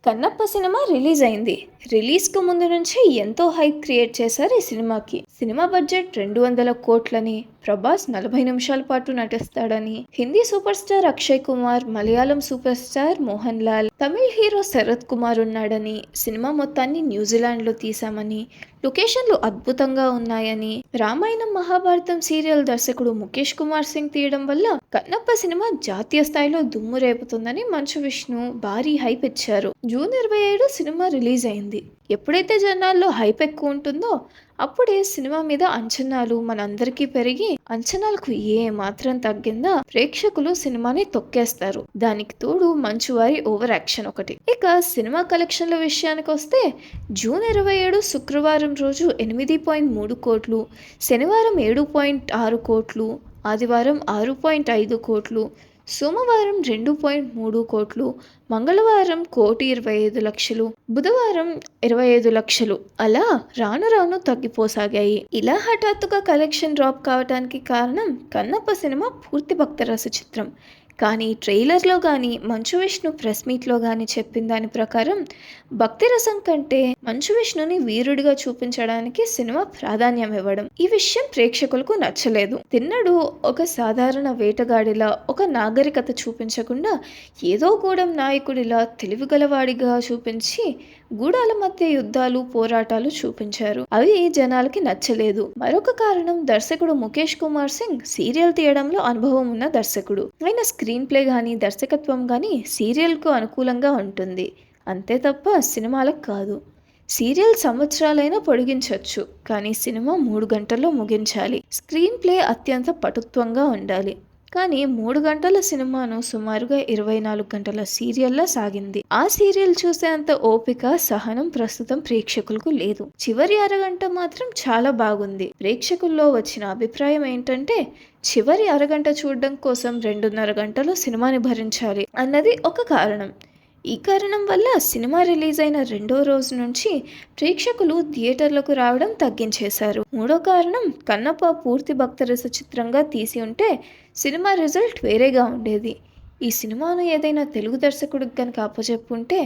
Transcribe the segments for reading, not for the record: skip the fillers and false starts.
Kannappa cinema release అయింది. రిలీజ్‌కు ముందు నుంచే ఎంతో హైప్ క్రియేట్ చేశారు ఈ సినిమాకి. సినిమా బడ్జెట్ 200 కోట్లని, ప్రభాస్ 40 నిమిషాల పాటు నటిస్తాడని, Hindi super star Akshay Kumar, Malayalam super star Mohan Lal, Tamil hero Sarath Kumar ఉన్నాడని, సినిమా మొత్తాన్ని న్యూజిలాండ్‌లో తీశామని, లొకేషన్లు అద్భుతంగా ఉన్నాయని, రామాయణం మహాభారతం సీరియల్ దర్శకుడు ముఖేష్ కుమార్ సింగ్ తీయడం వల్ల కన్నప్ప సినిమా జాతీయ స్థాయిలో దుమ్ము రేపుతుందని మంచు విష్ణు భారీ హైప్ ఇచ్చారు. జూన్ 27 సినిమా రిలీజ్ అయింది. ఎప్పుడైతే జనాల్లో హైప్ ఎక్కువ ఉంటుందో అప్పుడే సినిమా మీద అంచనాలు మనందరికీ పెరిగి, అంచనాలకు ఏ మాత్రం తగ్గిందా ప్రేక్షకులు సినిమాని తొక్కేస్తారు. దానికి తోడు మంచు వారి ఓవర్ యాక్షన్ ఒకటి. ఇక సినిమా కలెక్షన్ల విషయానికి వస్తే జూన్ 27 శుక్రవారం రోజు 8.3 కోట్లు, శనివారం 7.6 కోట్లు, ఆదివారం 6.5 కోట్లు, సోమవారం 2.3 కోట్లు, మంగళవారం 1,25,00,000, బుధవారం 25,00,000 అలా రాను రాను తగ్గిపోసాగాయి. ఇలా హఠాత్తుగా కలెక్షన్ డ్రాప్ కావడానికి కారణం కన్నప్ప సినిమా పూర్తి భక్తరస చిత్రం. కానీ ట్రైలర్లో కానీ మంచు విష్ణు ప్రెస్ మీట్లో కానీ చెప్పిన దాని ప్రకారం భక్తి రసం కంటే మంచు విష్ణుని వీరుడిగా చూపించడానికి సినిమా ప్రాధాన్యం ఇవ్వడం. ఈ విషయం ప్రేక్షకులకు నచ్చలేదు. తిన్నడు ఒక సాధారణ వేటగాడిలా, ఒక నాగరికత చూపించకుండా ఏదో గూడెం నాయకుడిలా తెలివిగలవాడిగా చూపించి గూడాల మధ్య యుద్ధాలు, పోరాటాలు చూపించారు. అవి జనాలకి నచ్చలేదు. మరొక కారణం దర్శకుడు ముఖేష్ కుమార్ సింగ్ సీరియల్ తీయడంలో అనుభవం ఉన్న దర్శకుడు. ఆయన స్క్రీన్ ప్లే కానీ దర్శకత్వం కానీ సీరియల్కు అనుకూలంగా ఉంటుంది. అంతే తప్ప సినిమాలకు కాదు. సీరియల్ సంవత్సరాలైనా పొడిగించవచ్చు, కానీ సినిమా 3 గంటల్లో ముగించాలి. స్క్రీన్ ప్లే అత్యంత పటుత్వంగా ఉండాలి. కానీ 3 గంటల సినిమాను సుమారుగా 24 గంటల సీరియల్లా సాగింది. ఆ సీరియల్ చూసే అంత ఓపిక, సహనం ప్రస్తుతం ప్రేక్షకులకు లేదు. చివరి అరగంట మాత్రం చాలా బాగుంది. ప్రేక్షకుల్లో వచ్చిన అభిప్రాయం ఏంటంటే చివరి అరగంట చూడడం కోసం 2.5 గంటలు సినిమాని భరించాలి అన్నది ఒక కారణం. ఈ కారణం వల్ల సినిమా రిలీజ్ అయిన 2వ రోజు నుంచి ప్రేక్షకులు థియేటర్లకు రావడం తగ్గించేశారు. మూడో కారణం కన్నప్ప పూర్తి భక్తరస చిత్రంగా తీసి ఉంటే సినిమా రిజల్ట్ వేరేగా ఉండేది. ఈ సినిమాను ఏదైనా తెలుగు దర్శకుడికి కనుక అప్పచెప్పుంటే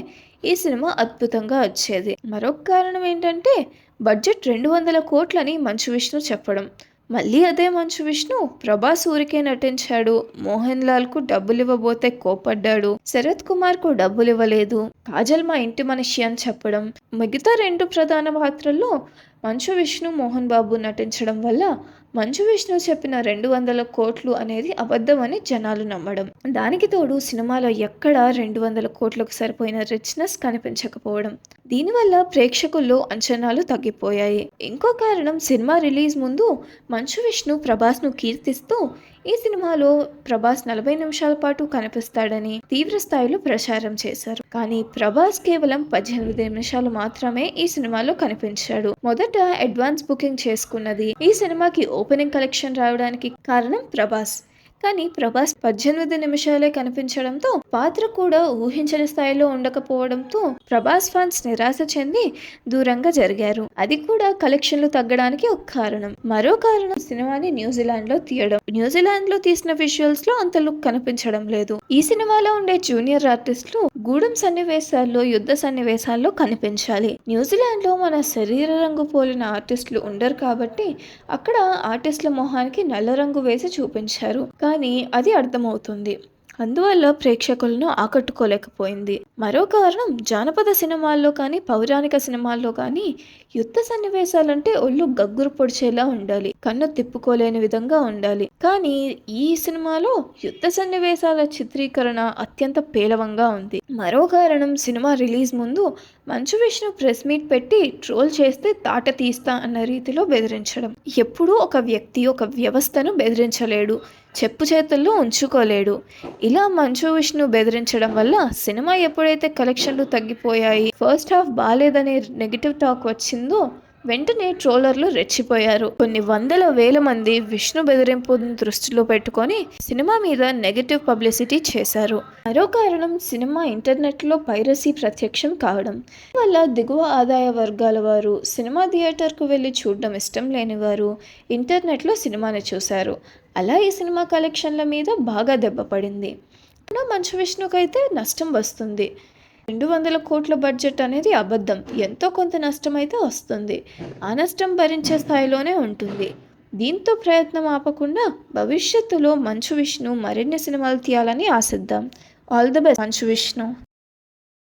ఈ సినిమా అద్భుతంగా వచ్చేది. మరొక కారణం ఏంటంటే బడ్జెట్ 200 కోట్లని మంచు విష్ణు చెప్పడం. మళ్ళీ అదే మంచు విష్ణు ప్రభాస్ ఊరికే నటించాడు, మోహన్ లాల్ కు డబ్బులు ఇవ్వబోతే కోపడ్డాడు, శరత్ కుమార్ కు డబ్బులు ఇవ్వలేదు, కాజల్ మా ఇంటి మనిషి అని చెప్పడం, మిగతా 2 ప్రధాన పాత్రల్లో మంచు విష్ణు, మోహన్ బాబు నటించడం వల్ల మంచు విష్ణు చెప్పిన 200 కోట్లు అనేది అబద్ధమని జనాలు నమ్మడం. దానికి తోడు సినిమాలో ఎక్కడా 200 కోట్లకు సరిపోయిన రిచ్నెస్ కనిపించకపోవడం. దీనివల్ల ప్రేక్షకుల్లో అంచనాలు తగ్గిపోయాయి. ఇంకో కారణం సినిమా రిలీజ్ ముందు మంచు విష్ణు ప్రభాస్ను కీర్తిస్తూ ఈ సినిమాలో ప్రభాస్ 40 నిమిషాల పాటు కనిపిస్తాడని తీవ్ర స్థాయిలో ప్రచారం చేశారు. కానీ ప్రభాస్ కేవలం 18 నిమిషాలు మాత్రమే ఈ సినిమాలో కనిపించాడు. మొదట అడ్వాన్స్ బుకింగ్ చేసుకున్నది ఈ సినిమాకి ఓపెనింగ్ కలెక్షన్ రావడానికి కారణం ప్రభాస్. కానీ ప్రభాస్ 18 నిమిషాలే కనిపించడంతో పాత్ర కూడా ఊహించని స్థాయిలో ఉండకపోవడంతో ప్రభాస్ ఫ్యాన్స్ నిరాశ చెంది దూరంగా జరిగారు. అది కూడా కలెక్షన్లు తగ్గడానికి ఒక కారణం. మరో కారణం సినిమాని న్యూజిలాండ్లో తీయడం. న్యూజిలాండ్లో తీసిన విజువల్స్ లో అంత లుక్ కనిపించడం లేదు. ఈ సినిమాలో ఉండే జూనియర్ ఆర్టిస్టులు గూడెం సన్నివేశాల్లో, యుద్ధ సన్నివేశాల్లో కనిపించాలి. న్యూజిలాండ్లో మన శరీర రంగు పోలిన ఆర్టిస్టులు ఉండరు కాబట్టి అక్కడ ఆర్టిస్టుల మొహానికి నల్ల రంగు వేసి చూపించారు. కానీ అది అర్థమవుతుంది. అందువల్ల ప్రేక్షకులను ఆకట్టుకోలేకపోయింది. మరో కారణం జానపద సినిమాల్లో కానీ పౌరాణిక సినిమాల్లో కానీ యుద్ధ సన్నివేశాలంటే ఒళ్ళు గగ్గురు పొడిచేలా ఉండాలి, కన్ను తిప్పుకోలేని విధంగా ఉండాలి. కానీ ఈ సినిమాలో యుద్ధ సన్నివేశాల చిత్రీకరణ అత్యంత పేలవంగా ఉంది. మరో కారణం సినిమా రిలీజ్ ముందు మంచు విష్ణు ప్రెస్ మీట్ పెట్టి ట్రోల్ చేస్తే తాట తీస్తా అన్న రీతిలో బెదిరించడం. ఎప్పుడూ ఒక వ్యక్తి ఒక వ్యవస్థను బెదిరించలేడు, చెప్పు చేతుల్లో ఉంచుకోలేడు. ఇలా మంచు విష్ణు బెదిరించడం వల్ల సినిమా ఎప్పుడైతే కలెక్షన్లు తగ్గిపోయాయి, ఫస్ట్ హాఫ్ బాలేదనే నెగిటివ్ టాక్ వచ్చిందో వెంటనే ట్రోలర్లు రెచ్చిపోయారు. కొన్ని వందల వేల మంది విష్ణు బెదిరింపును దృష్టిలో పెట్టుకొని సినిమా మీద నెగటివ్ పబ్లిసిటీ చేశారు. మరో కారణం సినిమా ఇంటర్నెట్లో పైరసీ ప్రత్యక్షం కావడం వల్ల దిగువ ఆదాయ వర్గాల వారు సినిమా థియేటర్కు వెళ్ళి చూడడం ఇష్టం లేని వారు ఇంటర్నెట్లో సినిమాని చూశారు. అలా ఈ సినిమా కలెక్షన్ల మీద బాగా దెబ్బపడింది. మంచు విష్ణుకైతే నష్టం వస్తుంది. 200 కోట్ల బడ్జెట్ అనేది అబద్ధం. ఎంతో కొంత నష్టం అయితే వస్తుంది. ఆ నష్టం భరించే స్థాయిలోనే ఉంటుంది. దీంతో ప్రయత్నం ఆపకుండా భవిష్యత్తులో మంచు విష్ణు మరిన్ని సినిమాలు తీయాలని ఆశిద్దాం. All the best Manchu Vishnu.